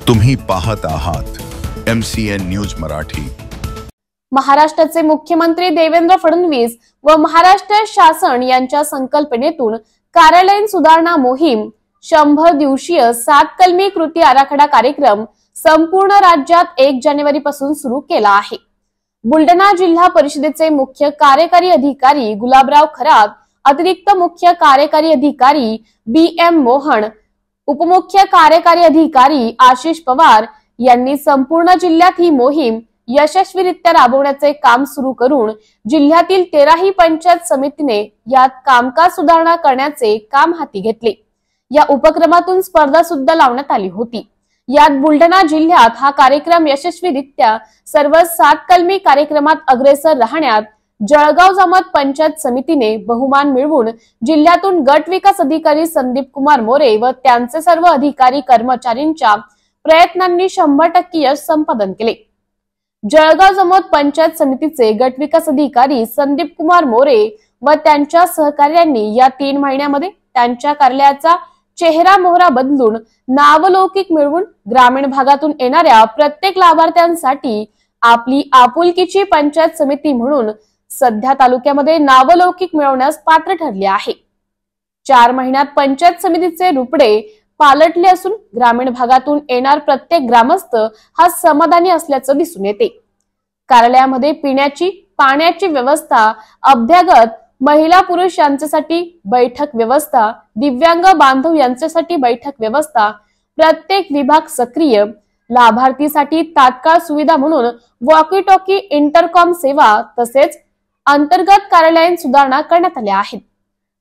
तुम्ही पाहत आहात MCN न्यूज मराठी। महाराष्ट्राचे मुख्यमंत्री देवेंद्र फडणवीस व महाराष्ट्र शासन यांच्या संकल्पनेतून कार्यालयीन सुधारणा मोहीम 100 दिवसीय 7 कलमी कृती आराखडा कार्यक्रम संपूर्ण राज्यात 1 जानेवारी पासून सुरू केला आहे। बुलढाणा जिल्हा परिषदेचे मुख्य कार्यकारी अधिकारी गुलाबराव खरात, अतिरिक्त मुख्य कार्यकारी अधिकारी BM मोहन, उपमुख्य कार्यकारी अधिकारी आशिष पवार यांनी संपूर्ण जिल्ह्यात ही मोहीम यशस्वीरित्या राबवण्याचे काम सुरू करून जिल्ह्यातील 13ही पंचायत समितीने यात कामकाज सुधारणा करण्याचे काम हाती घेतले। या उपक्रमातून स्पर्धा सुद्धा लावण्यात आली होती। यात बुलढाणा जिल्ह्यात हा कार्यक्रम यशस्वीरित्या सर्व 7 कलमी कार्यक्रमात अग्रेसर राहण्यात जळगाव जामोद पंचायत समितीने बहुमान मिळवून जिल्ह्यातून गट विकास अधिकारी संदीप कुमार मोरे व त्यांचे सर्व अधिकारी कर्मचाऱ्यांच्या प्रयत्नांनी 100% यश संपादन केले। जळगाव जामोद पंचायत समितीचे गट विकास अधिकारी संदीप कुमार मोरे व त्यांच्या सहकार्यांनी या 3 महिन्यामध्ये त्यांच्या कार्यालयाचा चेहरा मोहरा बदलून नावलौकिक मिळवून ग्रामीण भागातून येणाऱ्या प्रत्येक लाभार्थ्यांसाठी आपली आपुलकीची पंचायत समिती म्हणून सध्या तालुक्यामध्ये नावलौकिक मिळवण्यास पात्र ठरले आहे। 4 महिन्यात पंचायत समितीचे रुपडे पालटले असून ग्रामीण भागातून येणार प्रत्येक ग्रामस्थ हा समाधानी असल्याचं दिसून येते। कार्यालयामध्ये पिण्याची पाण्याची व्यवस्था, अभ्यागत महिला पुरुष यांच्यासाठी बैठक व्यवस्था, दिव्यांग बांधव यांच्यासाठी बैठक व्यवस्था, प्रत्येक विभाग सक्रिय, लाभार्थीसाठी तात्काळ सुविधा म्हणून वॉकी टॉकी इंटरकॉम सेवा तसेच अंतर्गत कार्यालयीन सुधारणा करण्यात आल्या आहेत।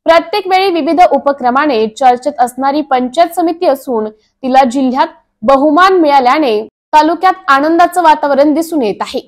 प्रत्येक वेळी विविध उपक्रमाने चर्चेत असणारी पंचायत समिती असून तिला जिल्ह्यात बहुमान मिळाल्याने तालुक्यात आनंदाचं वातावरण दिसून येत आहे।